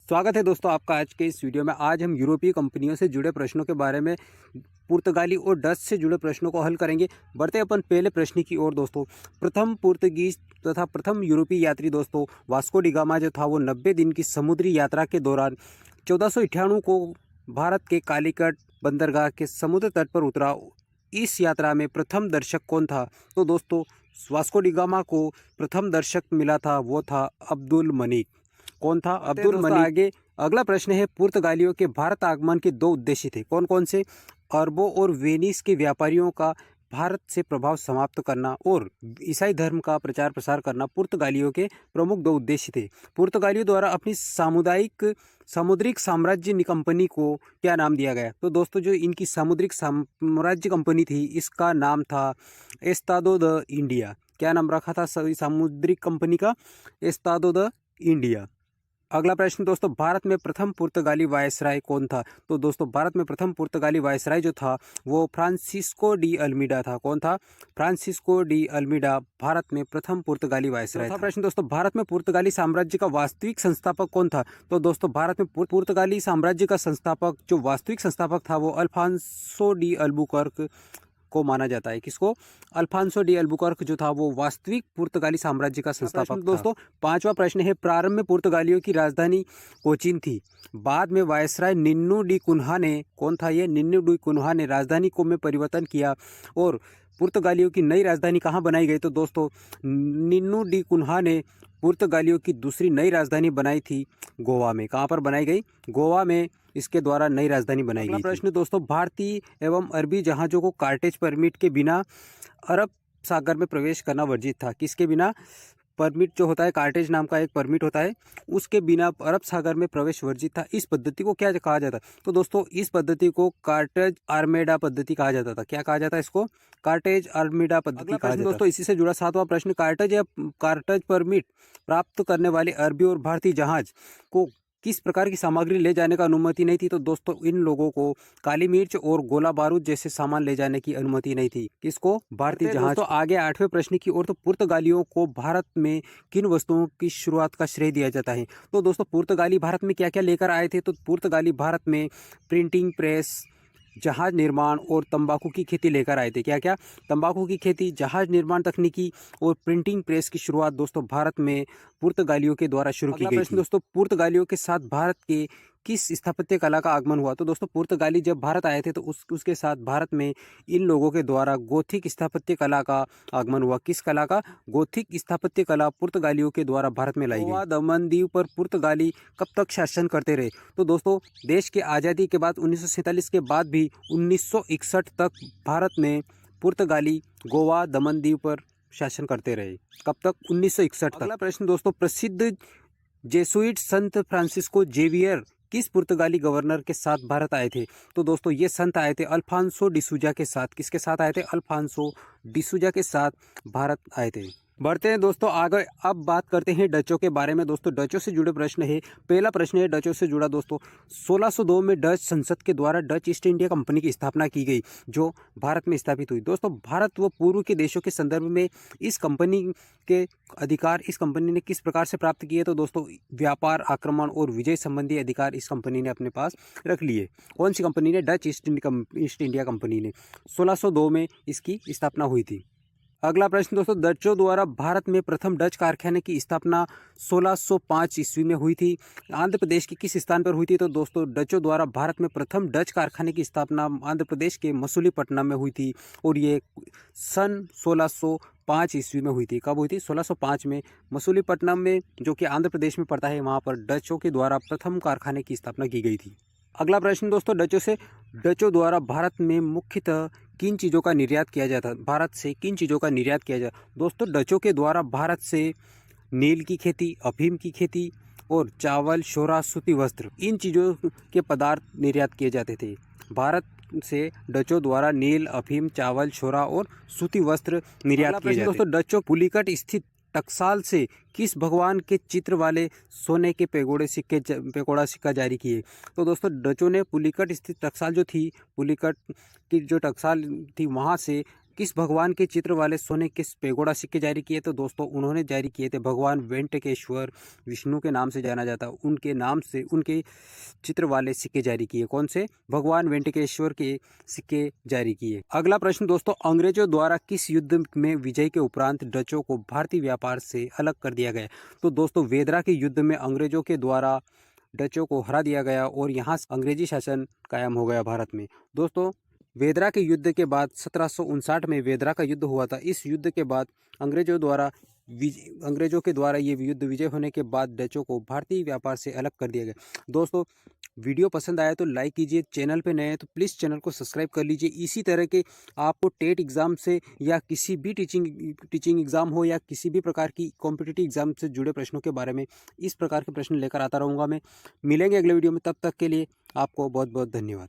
स्वागत है दोस्तों आपका आज के इस वीडियो में। आज हम यूरोपीय कंपनियों से जुड़े प्रश्नों के बारे में पुर्तगाली और डच से जुड़े प्रश्नों को हल करेंगे। बढ़ते अपन पहले प्रश्न की ओर दोस्तों। प्रथम पुर्तगीज तथा प्रथम यूरोपीय यात्री दोस्तों वास्को डी गामा जो था वो 90 दिन की समुद्री यात्रा के दौरान 1498 को भारत के कालीकट बंदरगाह के समुद्र तट पर उतरा। इस यात्रा में प्रथम दर्शक कौन था? तो दोस्तों वास्को डी गामा को प्रथम दर्शक मिला था, वो था अब्दुल मनिक। कौन था? अब्दुल मनिक। आगे अगला प्रश्न है, पुर्तगालियों के भारत आगमन के दो उद्देश्य थे, कौन कौन से? अरबों और वेनिस के व्यापारियों का भारत से प्रभाव समाप्त करना और ईसाई धर्म का प्रचार प्रसार करना पुर्तगालियों के प्रमुख दो उद्देश्य थे। पुर्तगालियों द्वारा अपनी सामुद्रिक साम्राज्य कंपनी को क्या नाम दिया गया? तो दोस्तों जो इनकी सामुद्रिक साम्राज्य कंपनी थी इसका नाम था एस्तादो द इंडिया। क्या नाम रखा था सामुद्रिक कंपनी का? Estado the India. अगला प्रश्न दोस्तों, भारत में प्रथम पुर्तगाली वायसराय कौन था? तो दोस्तों भारत में प्रथम पुर्तगाली वायसराय जो था वो फ्रांसिस्को डी अल्मीडा था। कौन था? फ्रांसिस्को डी अल्मीडा भारत में प्रथम पुर्तगाली वायसराय था। प्रश्न दोस्तों, भारत में पुर्तगाली साम्राज्य का वास्तविक संस्थापक कौन था? तो दोस्तों भारत में पुर्तगाली साम्राज्य का संस्थापक जो वास्तविक संस्थापक था वो अल्फांसो डी अल्बुकर्क को माना जाता है। किसको? अल्फांसो डी अल्बुकर्क जो था वो वास्तविक पुर्तगाली साम्राज्य का संस्थापक था। दोस्तों पांचवा प्रश्न है, प्रारंभ में पुर्तगालियों की राजधानी कोचीन थी, बाद में वायसराय निन्नू डी कुन्हा ने, कौन था ये? निन्नू डी कुन्हा ने राजधानी को में परिवर्तन किया और पुर्तगालियों की नई राजधानी कहाँ बनाई गई? तो दोस्तों निन्नू डी कुन्हा ने पुर्तगालियों की दूसरी नई राजधानी बनाई थी गोवा में। कहाँ पर बनाई गई? गोवा में इसके द्वारा नई राजधानी बनाई गई। प्रश्न दोस्तों, भारतीय एवं अरबी जहाज़ों को कार्टेज परमिट के बिना अरब सागर में प्रवेश करना वर्जित था। किसके बिना? परमिट जो होता है, कार्टेज नाम का एक परमिट होता है, उसके बिना अरब सागर में प्रवेश वर्जित था। इस पद्धति को क्या कहा जाता है? तो दोस्तों इस पद्धति को कार्टेज आर्मेडा पद्धति कहा जाता था। क्या कहा जाता है इसको? कार्टेज आर्मेडा पद्धति कहा जाता है। दोस्तों इसी से जुड़ा सातवां प्रश्न, कार्टेज परमिट प्राप्त करने वाले अरबी और भारतीय जहाज को किस प्रकार की सामग्री ले जाने का अनुमति नहीं थी? तो दोस्तों इन लोगों को काली मिर्च और गोला बारूद जैसे सामान ले जाने की अनुमति नहीं थी। किसको? भारतीय जहाज। तो आगे आठवें प्रश्न की ओर। तो पुर्तगालियों को भारत में किन वस्तुओं की शुरुआत का श्रेय दिया जाता है? तो दोस्तों पुर्तगाली भारत में क्या क्या लेकर आए थे? तो पुर्तगाली भारत में प्रिंटिंग प्रेस, जहाज निर्माण और तंबाकू की खेती लेकर आए थे। क्या क्या? तंबाकू की खेती, जहाज निर्माण तकनीकी और प्रिंटिंग प्रेस की शुरुआत दोस्तों भारत में पुर्तगालियों के द्वारा शुरू की गई थी। दोस्तों पुर्तगालियों के साथ भारत के किस स्थापत्य कला का आगमन हुआ? तो दोस्तों पुर्तगाली जब भारत आए थे तो उसके साथ भारत में इन लोगों के द्वारा गोथिक स्थापत्य कला का आगमन हुआ। किस कला का? गोथिक स्थापत्य कला पुर्तगालियों के द्वारा भारत में लाई गई। गोवा दमन दीव पर पुर्तगाली कब तक शासन करते रहे? तो दोस्तों देश के आज़ादी के बाद 1947 के बाद भी 1961 तक भारत में पुर्तगाली गोवा दमन दीव पर शासन करते रहे। कब तक? 1961 तक। अगला प्रश्न दोस्तों, प्रसिद्ध जेसुइट संत फ्रांसिस्को जेवियर किस पुर्तगाली गवर्नर के साथ भारत आए थे? तो दोस्तों ये संत आए थे अल्फांसो डिसूजा के साथ। किसके साथ आए थे? अल्फांसो डिसूजा के साथ भारत आए थे। बढ़ते हैं दोस्तों आगे। अब बात करते हैं डचों के बारे में। दोस्तों डचों से जुड़े प्रश्न है। पहला प्रश्न है डचों से जुड़ा दोस्तों, 1602 में डच संसद के द्वारा डच ईस्ट इंडिया कंपनी की स्थापना की गई जो भारत में स्थापित हुई। दोस्तों भारत व पूर्व के देशों के संदर्भ में इस कंपनी के अधिकार इस कंपनी ने किस प्रकार से प्राप्त किए? तो दोस्तों व्यापार, आक्रमण और विजय संबंधी अधिकार इस कंपनी ने अपने पास रख लिए। कौन सी कंपनी ने? डच ईस्ट इंडिया कंपनी ने 1602 में इसकी स्थापना हुई थी। अगला प्रश्न दोस्तों, डचों द्वारा भारत में प्रथम डच कारखाने की स्थापना 1605 ईस्वी में हुई थी। आंध्र प्रदेश के किस स्थान पर हुई थी? तो दोस्तों डचों द्वारा भारत में प्रथम डच कारखाने की स्थापना आंध्र प्रदेश के मसूलीपट्टनम में हुई थी और ये सन 1605 ईस्वी में हुई थी। कब हुई थी? 1605 में मसूलीपट्टनम में, जो कि आंध्र प्रदेश में पड़ता है, वहाँ पर डचों के द्वारा प्रथम कारखाने की स्थापना की गई थी। अगला प्रश्न दोस्तों डचों द्वारा भारत में मुख्यतः किन चीज़ों का निर्यात किया जाता? भारत से किन चीज़ों का निर्यात किया जाता? दोस्तों डचों के द्वारा भारत से नील की खेती, अफीम की खेती और चावल, शोरा, सूती वस्त्र, इन चीज़ों के पदार्थ निर्यात किए जाते थे। भारत से डचों द्वारा नील, अफीम, चावल, शोरा और सूती वस्त्र निर्यात किए जाते। दोस्तों डचों पुलिकट स्थित टकसाल से किस भगवान के चित्र वाले सोने के पेगोड़ा सिक्का जारी किए? तो दोस्तों डचों ने पुलिकट स्थित टकसाल जो थी, पुलिकट की जो टकसाल थी, वहाँ से किस भगवान के चित्र वाले सोने के पेगोडा सिक्के जारी किए? तो दोस्तों उन्होंने जारी किए थे भगवान वेंकटेश्वर, विष्णु के नाम से जाना जाता है, उनके नाम से उनके चित्र वाले सिक्के जारी किए। कौन से? भगवान वेंकटेश्वर के सिक्के जारी किए। अगला प्रश्न दोस्तों, अंग्रेजों द्वारा किस युद्ध में विजय के उपरांत डचों को भारतीय व्यापार से अलग कर दिया गया? तो दोस्तों वेदरा के युद्ध में अंग्रेजों के द्वारा डचों को हरा दिया गया और यहाँ अंग्रेजी शासन कायम हो गया भारत में। दोस्तों वेदरा के युद्ध के बाद 1759 में वेदरा का युद्ध हुआ था। इस युद्ध के बाद अंग्रेजों के द्वारा ये युद्ध विजय होने के बाद डचों को भारतीय व्यापार से अलग कर दिया गया। दोस्तों वीडियो पसंद आया तो लाइक कीजिए, चैनल पे नए हैं तो प्लीज़ चैनल को सब्सक्राइब कर लीजिए। इसी तरह के आपको टेट एग्ज़ाम से या किसी भी टीचिंग एग्ज़ाम हो या किसी भी प्रकार की कॉम्पिटिटिव एग्ज़ाम से जुड़े प्रश्नों के बारे में इस प्रकार के प्रश्न लेकर आता रहूँगा मैं। मिलेंगे अगले वीडियो में, तब तक के लिए आपको बहुत बहुत धन्यवाद।